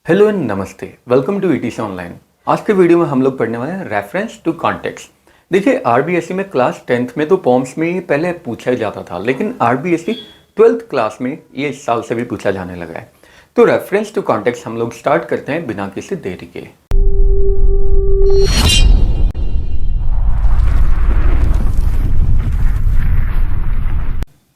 Hello and नमस्ते, welcome to etc online. आज के वीडियो में हम लोग पढ़ने वाले हैं रेफरेंस टू कॉन्टेक्स्ट। देखिए, आरबीएसई में क्लास 10th में तो पॉम्स में ही पहले पूछा जाता था, लेकिन आरबीएसई 12th क्लास में ये इस साल से भी पूछा जाने लगा है। तो रेफरेंस टू कॉन्टेक्स्ट हम लोग स्टार्ट करते हैं बिना किसी देरी के।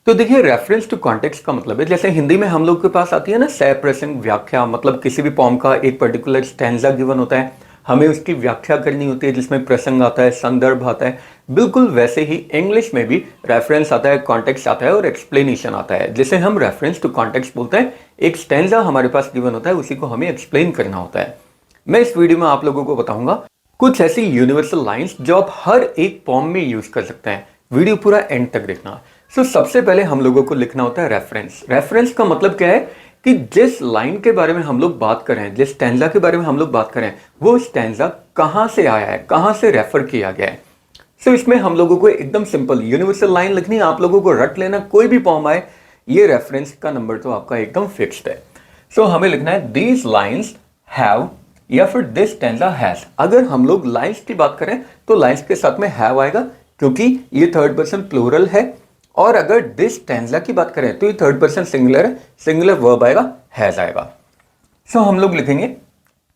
तो देखिए, रेफरेंस टू कॉन्टेक्स्ट का मतलब है, जैसे हिंदी में हम लोग के पास आती है ना सह प्रसंग व्याख्या, मतलब किसी भी पॉम का एक पर्टिकुलर स्टैंजा गिवन होता है, हमें उसकी व्याख्या करनी होती है जिसमें प्रसंग आता है, संदर्भ आता है। बिल्कुल वैसे ही इंग्लिश में भी रेफरेंस आता है, कॉन्टेक्स्ट आता है और एक्सप्लेनेशन आता है, जिसे हम रेफरेंस टू कॉन्टेक्स्ट बोलते हैं। एक स्टैंजा हमारे पास गिवन होता है, उसी को हमें एक्सप्लेन करना होता है। मैं इस वीडियो में आप लोगों को बताऊंगा कुछ ऐसी यूनिवर्सल लाइन्स जो आप हर एक पॉम में यूज कर सकते हैं। वीडियो पूरा एंड तक देखना। सबसे पहले हम लोगों को लिखना होता है रेफरेंस। रेफरेंस का मतलब क्या है कि जिस लाइन के बारे में हम लोग बात कर रहे हैं, जिस स्टैंजा के बारे में हम लोग बात कर रहे हैं, वो स्टैंजा कहां से आया है, कहां से रेफर किया गया है। इसमें हम लोगों को एकदम सिंपल यूनिवर्सल लाइन लिखनी है। आप लोगों को रट लेना, कोई भी पॉम आए, ये रेफरेंस का नंबर तो आपका एकदम फिक्स्ड है। हमें लिखना है दीज लाइन्स हैव या फिर दिस स्टैंजा हैज। अगर हम लोग लाइन्स की बात करें तो लाइन्स के साथ में हैव आएगा, क्योंकि ये थर्ड पर्सन प्लूरल है। और अगर दिस स्टैंजा की बात करें तो ये थर्ड पर्सन सिंगुलर है, सिंगुलर वर्ब आएगा, हैज आएगा। हम लोग लिखेंगे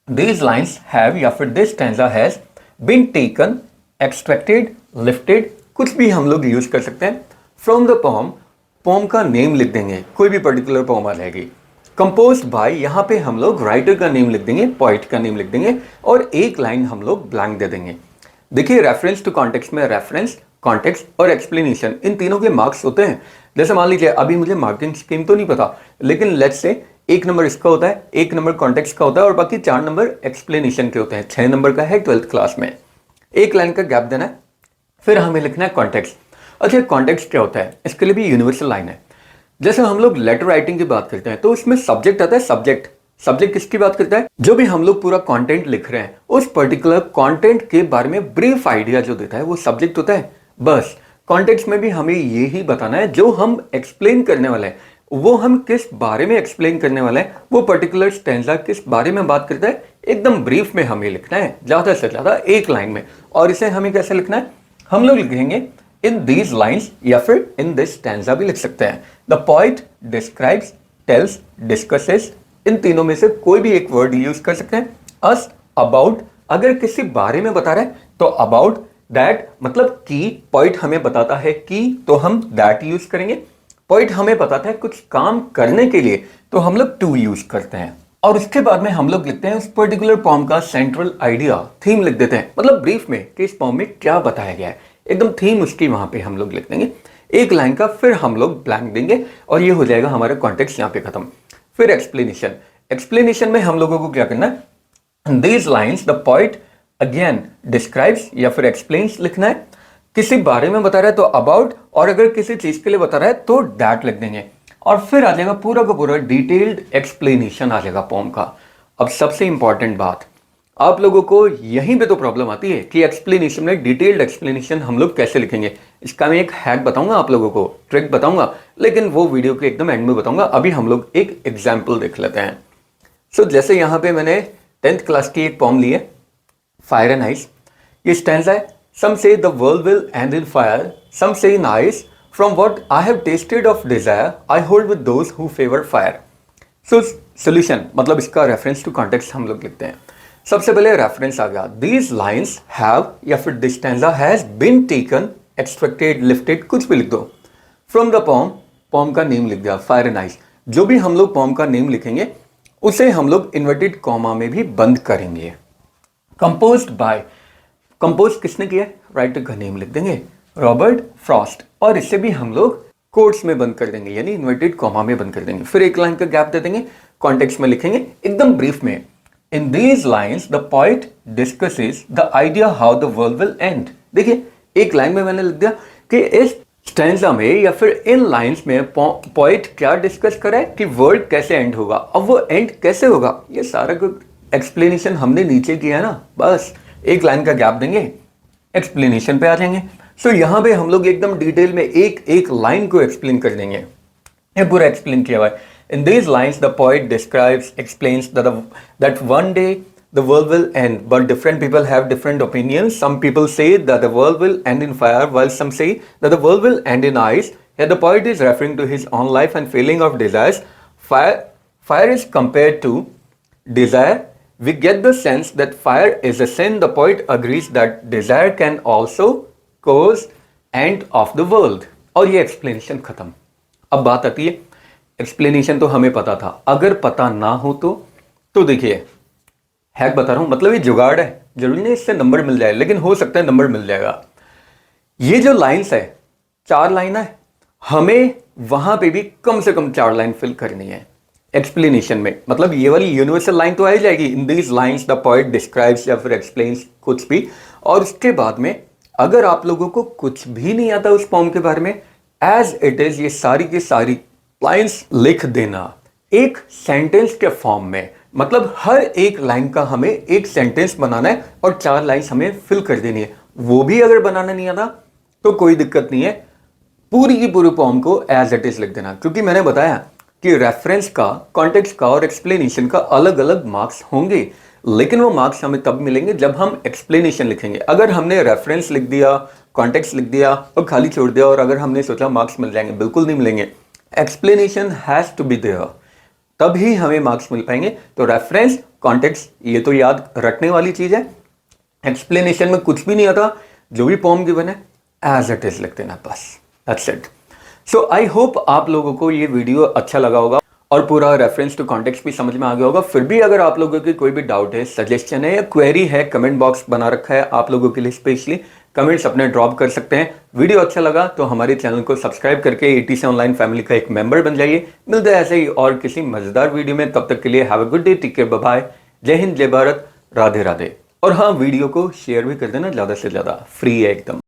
दीज लाइन्स हैव या फिर this stanza has been taken, extracted, lifted, कुछ भी हम लोग यूज कर सकते हैं। फ्रॉम द पॉम, पॉम का नेम लिख देंगे, कोई भी पर्टिकुलर पॉम आ जाएगी। कंपोज्ड बाय, यहां पे हम लोग राइटर का नेम लिख देंगे, पोएट का नेम लिख देंगे और एक लाइन हम लोग ब्लैंक दे देंगे। देखिए, रेफरेंस टू कॉन्टेक्स्ट में रेफरेंस, कॉन्टेक्स्ट और एक्सप्लेनेशन, इन तीनों के मार्क्स होते हैं। जैसे मान लीजिए, अभी मुझे मार्किंग स्कीम तो नहीं पता, लेकिन लेट्स से 1 नंबर इसका होता है, 1 नंबर कॉन्टेक्स्ट का होता है और बाकी 4 नंबर एक्सप्लेनेशन के होते हैं। 6 नंबर का है 12th क्लास में। एक लाइन का गैप देना है, फिर हमें लिखना है कॉन्टेक्स्ट। अच्छा, कॉन्टेक्स्ट क्या होता है? इसके लिए भी यूनिवर्सल लाइन है। जैसे हम लोग लेटर राइटिंग की बात करते हैं तो उसमें सब्जेक्ट आता है। सब्जेक्ट किसकी बात करता है? जो भी हम लोग पूरा कंटेंट लिख रहे हैं, उस पर्टिकुलर कंटेंट के बारे में ब्रीफ आइडिया जो देता है वो सब्जेक्ट होता है। बस कॉन्टेक्स्ट में भी हमें ये ही बताना है, जो हम एक्सप्लेन करने वाले हैं वो हम किस बारे में एक्सप्लेन करने वाले हैं, वो पर्टिकुलर स्टैंजा किस बारे में बात करता है, एकदम ब्रीफ में हमें लिखना है, ज्यादा से ज्यादा एक लाइन में। और इसे हमें कैसे लिखना है? हम लोग लिखेंगे इन दीज लाइन्स या फिर इन दिस स्टैंजा भी लिख सकते हैं। The poet describes, tells, discusses, इन तीनों में से कोई भी एक वर्ड यूज कर सकते हैं। अस, अबाउट, अगर किसी बारे में बता रहे हैं तो अबाउट दैट, मतलब कि पोएट हमें बताता है कि, तो हम दैट यूज करेंगे। पोएट हमें बताता है कुछ काम करने के लिए तो हम लोग टू यूज करते हैं। और उसके बाद में हम लोग लिखते हैं उस पर्टिकुलर पॉम का सेंट्रल आइडिया, थीम लिख देते हैं, मतलब ब्रीफ में कि इस पॉम में क्या बताया गया है, एकदम थीम उसकी वहां पे हम लोग लिख देंगे एक लाइन का, फिर हम लोग ब्लैंक देंगे और ये हो जाएगा हमारा कॉन्टेक्स्ट यहाँ पे खत्म। फिर एक्सप्लेनेशन में हम लोगों को क्या करना है? These lines the poet again describes या फिर एक्सप्लेन्स लिखना है। किसी बारे में बता रहा है तो अबाउट, और अगर किसी चीज के लिए बता रहा है तो दैट लिख देंगे। और फिर आ जाएगा पूरा का पूरा डिटेल्ड एक्सप्लेनेशन आ जाएगा पॉम का। अब सबसे इंपॉर्टेंट बात, आप लोगों को यहीं पे तो प्रॉब्लम आती है कि एक्सप्लेनेशन में डिटेल्ड एक्सप्लेनेशन हम लोग कैसे लिखेंगे। इसका मैं एक हैक बताऊंगा आप लोगों को, ट्रिक बताऊंगा, लेकिन वो वीडियो के एकदम एंड में बताऊंगा। अभी हम लोग एक एग्जाम्पल देख लेते हैं। जैसे यहाँ पे मैंने 10th क्लास की एक पॉम ली है, फायर एंड आइस। ये स्टैंजा है, some say the world will end in fire, some say in ice, from what I have tasted of desire I hold with those who favour fire. Solution, मतलब इसका reference to context हम लोग लिखते हैं। सबसे पहले reference आ गया, these lines have या फिर this stanza has been taken, extracted, lifted, कुछ भी लिख दो। फ्रॉम द पॉम, पॉम का नेम लिख दिया, फायर एंड आइस। जो भी हम लोग पॉम का नेम लिखेंगे उसे हम लोग इन्वर्टेड कॉमा में भी बंद करेंगे। कंपोज्ड बाय, कंपोज किसने किया? राइटर का नेम लिख देंगे, रॉबर्ट फ्रॉस्ट, और इसे भी हम लोग कोट्स में बंद कर देंगे, यानी इन्वर्टेड कॉमा में बंद कर देंगे। फिर एक लाइन का गैप दे देंगे, कॉन्टेक्स्ट में लिखेंगे एकदम ब्रीफ में, in these lines the poet discusses the idea how the world will and. देखिए, एक लाइन में मैंने लिख दिया कि इस स्टैंजा में या फिर इन लाइन्स में पोएट क्या डिस्कस करा है कि वर्ल्ड कैसे एंड होगा। अब वो एंड कैसे होगा, ये सारा कुछ एक्सप्लेनेशन हमने नीचे किया ना। बस एक लाइन का गैप देंगे, एक्सप्लेनेशन पे आ जाएंगे। यहां पे हम लोग एकदम डिटेल में एक एक लाइन को एक्सप्लेन कर देंगे। ये पूरा एक्सप्लेन किया हुआ है। In these lines, the poet explains that one day the world will end, but different people have different opinions. Some people say that the world will end in fire, while some say that the world will end in ice. Here, the poet is referring to his own life and feeling of desires. Fire is compared to desire. We get the sense that fire is a sin. The poet agrees that desire can also cause end of the world. और ये explanation खत्म. अब बात आती है, explanation तो हमें पता था, अगर पता ना हो तो देखिए हैक बता रहा हूं, मतलब ये जुगाड़ है, जरूरी नहीं इससे नंबर मिल जाए, लेकिन हो सकता है नंबर मिल जाएगा. ये जो लाइंस है, 4 लाइन है, हमें वहां पे भी कम से कम 4 लाइन फिल करनी है एक्सप्लेनेशन में. मतलब ये वाली यूनिवर्सल लाइन तो आ ही जाएगी, in these lines the poet describes या फिर एक्सप्लेन्स कुछ भी. और उसके बाद में अगर आप लोगों को कुछ भी नहीं आता उस पोम के बारे में, एज इट इज ये सारी की सारी लाइंस लिख देना एक सेंटेंस के फॉर्म में. मतलब हर एक लाइन का हमें एक सेंटेंस बनाना है और 4 लाइंस हमें फिल कर देनी है. वो भी अगर बनाना नहीं आता तो कोई दिक्कत नहीं है, पूरी की पूरी पोम को एज इट इज लिख देना. क्योंकि मैंने बताया कि रेफरेंस का, कॉन्टेक्स्ट का और एक्सप्लेनेशन का अलग अलग मार्क्स होंगे, लेकिन वो मार्क्स हमें तब मिलेंगे जब हम एक्सप्लेनेशन लिखेंगे. अगर हमने रेफरेंस लिख दिया, कॉन्टेक्स्ट लिख दिया और खाली छोड़ दिया और अगर हमने सोचा मार्क्स मिल जाएंगे, बिल्कुल नहीं मिलेंगे. Explanation has to be there, तभी हमें मार्क्स मिल पाएंगे. तो रेफरेंस, कॉन्टेक्स्ट ये तो याद रखने वाली चीज है. एक्सप्लेनेशन में कुछ भी नहीं आता, जो भी पोम गिवन है एज इट इज लिख देना, बस. That's it. So I hope आप लोगों को ये वीडियो अच्छा लगा होगा और पूरा रेफरेंस टू कॉन्टेक्स्ट भी समझ में आ गया होगा. फिर भी अगर आप लोगों की कोई भी डाउट है, सजेशन है या क्वेरी है, कमेंट बॉक्स बना रखा है आप लोगों के लिए स्पेशली, कमेंट्स अपने ड्रॉप कर सकते हैं. वीडियो अच्छा लगा तो हमारे चैनल को सब्सक्राइब करके ATC ऑनलाइन फैमिली का एक मेंबर बन जाइए. मिलते हैं ऐसे ही और किसी मजेदार वीडियो में. तब तक के लिए have a good day, take care, bye bye, जय हिंद, जय भारत, राधे राधे. और हाँ, वीडियो को शेयर भी कर देना ज़्यादा से ज़्यादा, फ्री है एकदम.